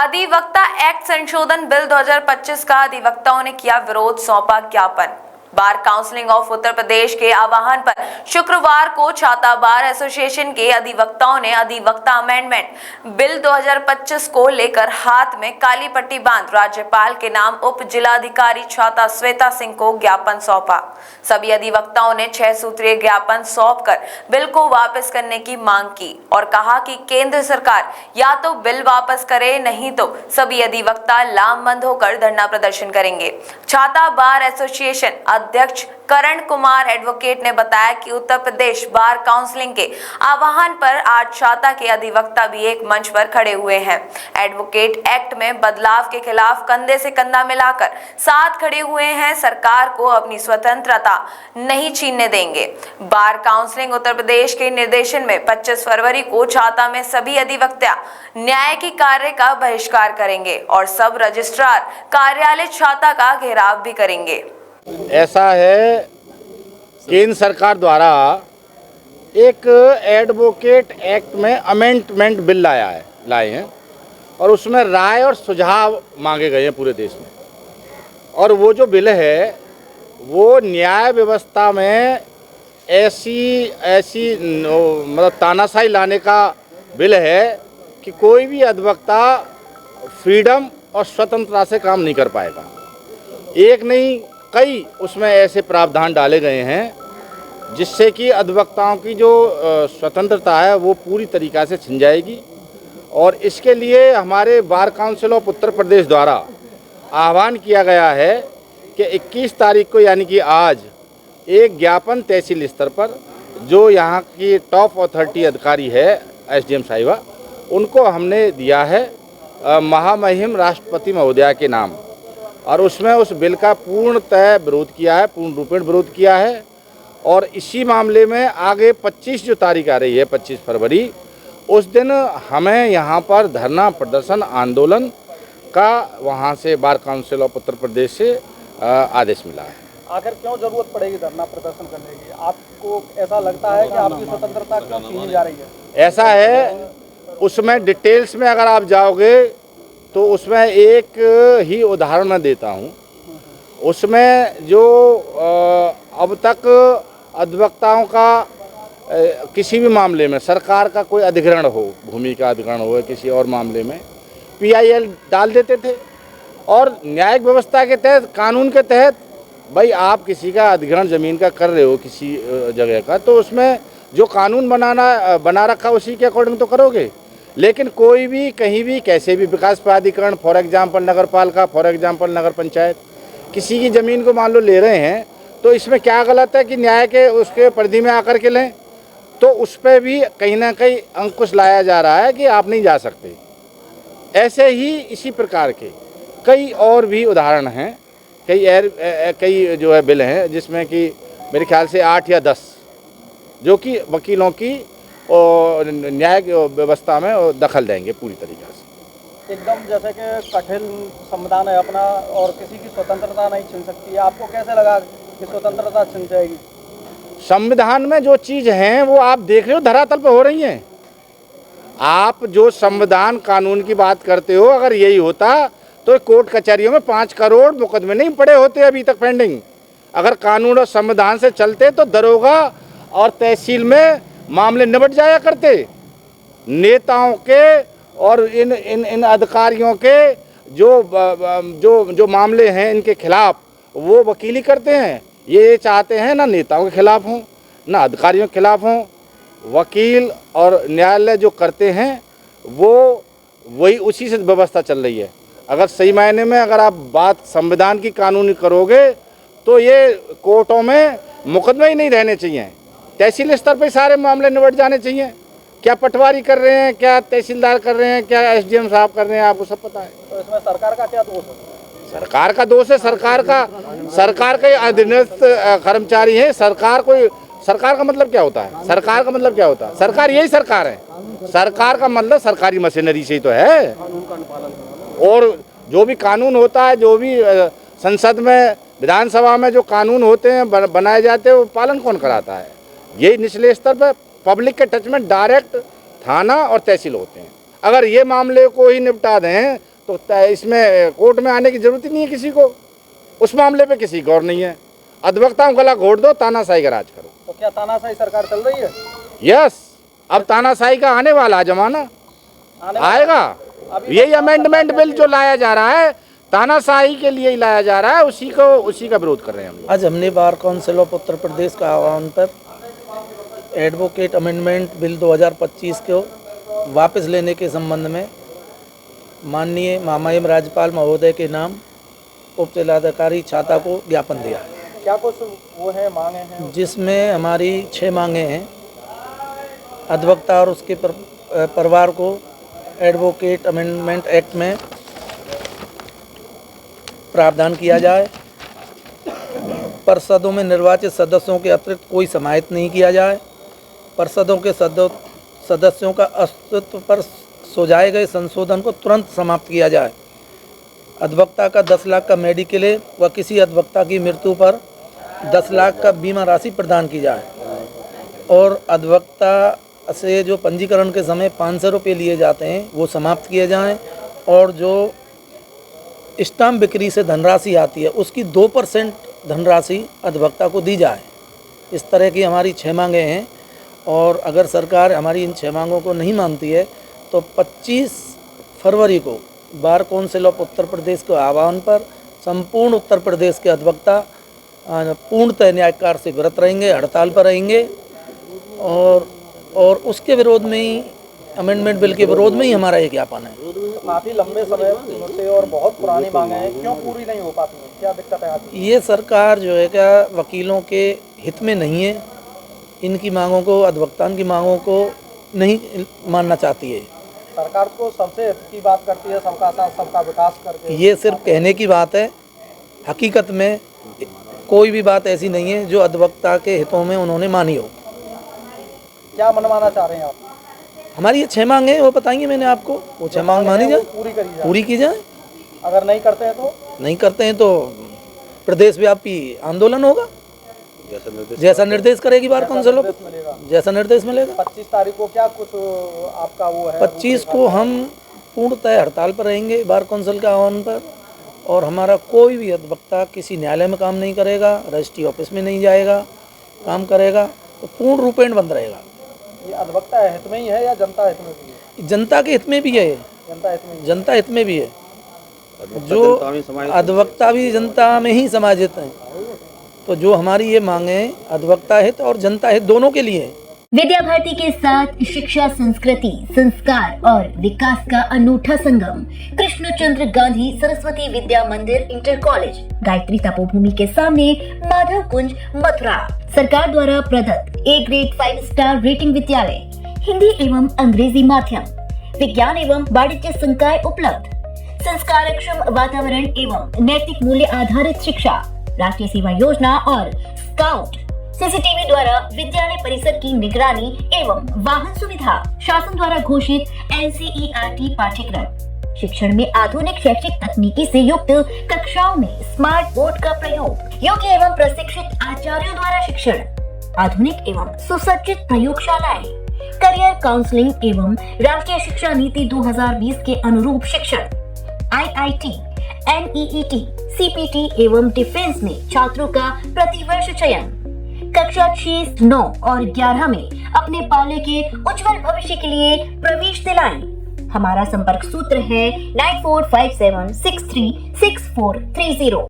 अधिवक्ता एक्ट संशोधन बिल 2025 का अधिवक्ताओं ने किया विरोध, सौंपा ज्ञापन। Bar council of Uttar Pradesh के आह्वान पर शुक्रवार को छाता बार एसोसिएशन के अधिवक्ताओं ने अधिवक्ता अमेंडमेंट बिल 2025 को लेकर हाथ में काली पट्टी बांध राज्यपाल के नाम उप जिलाधिकारी छाता श्वेता सिंह को ज्ञापन सौंपा। सभी अधिवक्ताओं ने 6 सूत्रीय ज्ञापन सौंपकर बिल को वापस करने की मांग की और कहा कि केंद्र सरकार या तो बिल वापस करे, नहीं तो सभी अधिवक्ता लामबंद होकर धरना प्रदर्शन करेंगे। छाता बार एसोसिएशन अध्यक्ष करण कुमार एडवोकेट ने बताया कि उत्तर प्रदेश बार काउंसिल के आह्वान पर आज छाता के अधिवक्ता भी एक मंच पर खड़े हुए हैं। एडवोकेट एक्ट में बदलाव के खिलाफ कंधे से कंधा मिलाकर साथ खड़े हुए हैं। सरकार को अपनी स्वतंत्रता नहीं छीनने देंगे। बार काउंसिल उत्तर प्रदेश के निर्देशन में 25 फरवरी को छाता में सभी अधिवक्ता न्याय की कार्य का बहिष्कार करेंगे और सब रजिस्ट्रार कार्यालय छाता का घेराव भी करेंगे। ऐसा है, केंद्र सरकार द्वारा एक एडवोकेट एक्ट में अमेंडमेंट बिल लाए हैं और उसमें राय और सुझाव मांगे गए हैं पूरे देश में। और वो जो बिल है वो न्याय व्यवस्था में ऐसी मतलब तानाशाही लाने का बिल है कि कोई भी अधिवक्ता फ्रीडम और स्वतंत्रता से काम नहीं कर पाएगा। एक नहीं, कई उसमें ऐसे प्रावधान डाले गए हैं जिससे कि अधिवक्ताओं की जो स्वतंत्रता है वो पूरी तरीक़ा से छिन जाएगी। और इसके लिए हमारे bar council of Uttar Pradesh द्वारा आह्वान किया गया है कि 21 तारीख को यानी कि आज एक ज्ञापन तहसील स्तर पर जो यहाँ की टॉप अथॉरिटी अधिकारी है एसडीएम साहिबा, उनको हमने दिया है महामहिम राष्ट्रपति महोदया के नाम। और उसमें उस बिल का पूर्णतः विरोध किया है, पूर्ण रूपेण विरोध किया है। और इसी मामले में आगे 25 जो तारीख आ रही है 25 फरवरी, उस दिन हमें यहाँ पर धरना प्रदर्शन आंदोलन का वहाँ से bar council of Uttar Pradesh से आदेश मिला है। आखिर क्यों जरूरत पड़ेगी धरना प्रदर्शन करने की? आपको ऐसा लगता है कि आपकी स्वतंत्रता क्यों छीनी जा रही है? ऐसा है, उसमें डिटेल्स में अगर आप जाओगे तो उसमें एक ही उदाहरण मैं देता हूँ। उसमें जो अब तक अधिवक्ताओं का किसी भी मामले में सरकार का कोई अधिग्रहण हो, भूमि का अधिग्रहण हो, किसी और मामले में PIL डाल देते थे। और न्यायिक व्यवस्था के तहत, कानून के तहत, भाई आप किसी का अधिग्रहण ज़मीन का कर रहे हो किसी जगह का, तो उसमें जो कानून बना रखा उसी के अकॉर्डिंग तो करोगे। लेकिन कोई भी कहीं भी कैसे भी विकास प्राधिकरण, फॉर एग्जांपल नगर पालिका, फॉर एग्जांपल नगर पंचायत, किसी की ज़मीन को मान लो ले रहे हैं, तो इसमें क्या गलत है कि न्याय के उसके परिधि में आकर के लें? तो उस पर भी कहीं ना कहीं अंकुश लाया जा रहा है कि आप नहीं जा सकते। ऐसे ही इसी प्रकार के कई और भी उदाहरण हैं, कई जो है बिल हैं जिसमें कि मेरे ख्याल से 8 या 10 जो कि वकीलों की और न्याय व्यवस्था में दखल देंगे पूरी तरीके से। एकदम जैसे कि कठिन संविधान है अपना और किसी की स्वतंत्रता नहीं छीन सकती है। आपको कैसे लगा कि स्वतंत्रता छिन जाएगी? संविधान में जो चीज़ हैं वो आप देख रहे हो धरातल पर हो रही हैं। आप जो संविधान कानून की बात करते हो, अगर यही होता तो कोर्ट कचहरियों में 5 करोड़ मुकदमे नहीं पड़े होते अभी तक पेंडिंग। अगर कानून और संविधान से चलते तो दरोगा और तहसील में मामले निपट जाया करते। नेताओं के और इन अधिकारियों के जो मामले हैं इनके खिलाफ वो वकीली करते हैं। ये चाहते हैं ना नेताओं के खिलाफ हों ना अधिकारियों के खिलाफ हों। वकील और न्यायालय जो करते हैं वो वही उसी से व्यवस्था चल रही है। अगर सही मायने में अगर आप बात संविधान की कानूनी करोगे तो ये कोर्टों में मुकदमे ही नहीं रहने चाहिए, तहसील स्तर पर सारे मामले निपट जाने चाहिए। क्या पटवारी कर रहे हैं, क्या तहसीलदार कर रहे हैं, क्या SDM साहब कर रहे हैं, आपको सब पता है। तो इसमें सरकार का क्या दोष है? सरकार का दोष है, सरकार के अधीनस्थ कर्मचारी हैं। सरकार का मतलब क्या होता है? सरकार का मतलब क्या होता है? सरकार यही सरकार है। सरकार का मतलब सरकारी मशीनरी से ही तो है। और जो भी कानून होता है, जो भी संसद में, विधानसभा में जो कानून होते हैं बनाए जाते हैं, वो पालन कौन कराता है? यही निचले स्तर पर पब्लिक के टच में डायरेक्ट थाना और तहसील होते हैं। अगर ये मामले को ही निपटा दें तो इसमें कोर्ट में आने की जरूरत ही नहीं है किसी को, उस मामले पे किसी गौर नहीं है। अधिवक्ताओं गला घोट दो, तानाशाही का राज करो। तो क्या तानाशाही सरकार चल रही है? यस, अब तानाशाही का आने वाला है जमाना, आएगा। अभी यही अमेंडमेंट बिल जो लाया जा रहा है तानाशाही के लिए ही लाया जा रहा है, उसी का विरोध कर रहे हैं हम लोग। आज हमने bar council of Uttar Pradesh का आह्वान पर एडवोकेट अमेंडमेंट बिल 2025 को वापस लेने के संबंध में माननीय महामहिम राज्यपाल महोदय के नाम उप जिलाधिकारी छाता को ज्ञापन दिया, क्या कुछ वो है मांगे हैं? जिसमें हमारी 6 मांगे हैं। अधिवक्ता और उसके परिवार को एडवोकेट अमेंडमेंट एक्ट में प्रावधान किया जाए। परिषदों में निर्वाचित सदस्यों के अतिरिक्त कोई समाहित नहीं किया जाए। परिषदों के सदस्यों का अस्तित्व पर सुझाए गए संशोधन को तुरंत समाप्त किया जाए। अधिवक्ता का 10 लाख का मेडिक्लेम व किसी अधिवक्ता की मृत्यु पर 10 लाख का बीमा राशि प्रदान की जाए और अधिवक्ता से जो पंजीकरण के समय 500 रुपये लिए जाते हैं वो समाप्त किए जाएं और जो स्टाम्प बिक्री से धनराशि आती है उसकी 2% धनराशि अधिवक्ता को दी जाए। इस तरह की हमारी 6 मांगें हैं और अगर सरकार हमारी इन 6 मांगों को नहीं मानती है तो 25 फरवरी को bar council of Uttar Pradesh के आह्वान पर संपूर्ण उत्तर प्रदेश के अधिवक्ता पूर्णतः न्यायकार से विरत रहेंगे, हड़ताल पर रहेंगे और उसके विरोध में ही अमेंडमेंट बिल के विरोध में ही हमारा ये ज्ञापन है। काफी लंबे समय से और बहुत पुरानी मांगे हैं, क्यों पूरी नहीं हो पाती है? क्या दिक्कत है आती है? ये सरकार जो है क्या वकीलों के हित में नहीं है, इनकी मांगों को, अधिवक्ताओं की मांगों को नहीं मानना चाहती है। सरकार को सबसे हित की बात करती है, सबका साथ सबका विकास करके। ये सिर्फ कहने की बात है, हकीकत में कोई भी बात ऐसी नहीं है जो अधिवक्ता के हितों में उन्होंने मानी हो। क्या मनवाना चाह रहे हैं आप? हमारी ये 6 मांग है, वो बताएंगे मैंने आपको, वो 6 मांग मानी जाए, पूरी करी जाए। पूरी की जाए। अगर नहीं करते हैं तो? नहीं करते हैं तो प्रदेश व्यापी आंदोलन होगा, जैसा निर्देश करेगी बार काउंसिल ऑफ, जैसा निर्देश मिलेगा। 25 तारीख को क्या कुछ आपका वो है? 25 को हम पूर्णतः हड़ताल पर रहेंगे बार काउंसिल के आह्वान पर और हमारा कोई भी अधिवक्ता किसी न्यायालय में काम नहीं करेगा, रजिस्ट्री ऑफिस में नहीं जाएगा, काम करेगा तो पूर्ण रूपेण बंद रहेगा। ये अधिवक्ता हित में ही है या जनता हित में भी है? जनता के हित में भी है, जनता हित में ही। जनता हित में भी है। जो अधिवक्ता भी जनता में ही समाजित हैं, तो जो हमारी ये मांगे अधिवक्ता हित और जनता हित दोनों के लिए है। विद्या भारती के साथ शिक्षा, संस्कृति, संस्कार और विकास का अनूठा संगम। कृष्णचंद्र गांधी सरस्वती विद्या मंदिर इंटर कॉलेज, गायत्री तपोभूमि के सामने, माधव कुंज, मथुरा। सरकार द्वारा प्रदत्त A ग्रेड 5 स्टार रेटिंग विद्यालय, हिंदी एवं अंग्रेजी माध्यम, विज्ञान एवं वाणिज्य संकाय उपलब्ध, संस्कारक्षम वातावरण एवं नैतिक मूल्य आधारित शिक्षा, राष्ट्रीय सेवा योजना और स्काउट, सीसीटीवी द्वारा विद्यालय परिसर की निगरानी एवं वाहन सुविधा, शासन द्वारा घोषित NCERT पाठ्यक्रम, शिक्षण में आधुनिक शैक्षिक तकनीकी से युक्त कक्षाओं में स्मार्ट बोर्ड का प्रयोग, योग्य एवं प्रशिक्षित आचार्यों द्वारा शिक्षण, आधुनिक एवं सुसज्जित प्रयोगशालाएं, करियर काउंसलिंग एवं राष्ट्रीय शिक्षा नीति 2020 के अनुरूप शिक्षण, IIT, NEET, CPT एवं डिफेंस में छात्रों का प्रतिवर्ष चयन, कक्षा 6, 9 और 11 में अपने पाले के उज्जवल भविष्य के लिए प्रवेश दिलाएं। हमारा संपर्क सूत्र है 9457636430।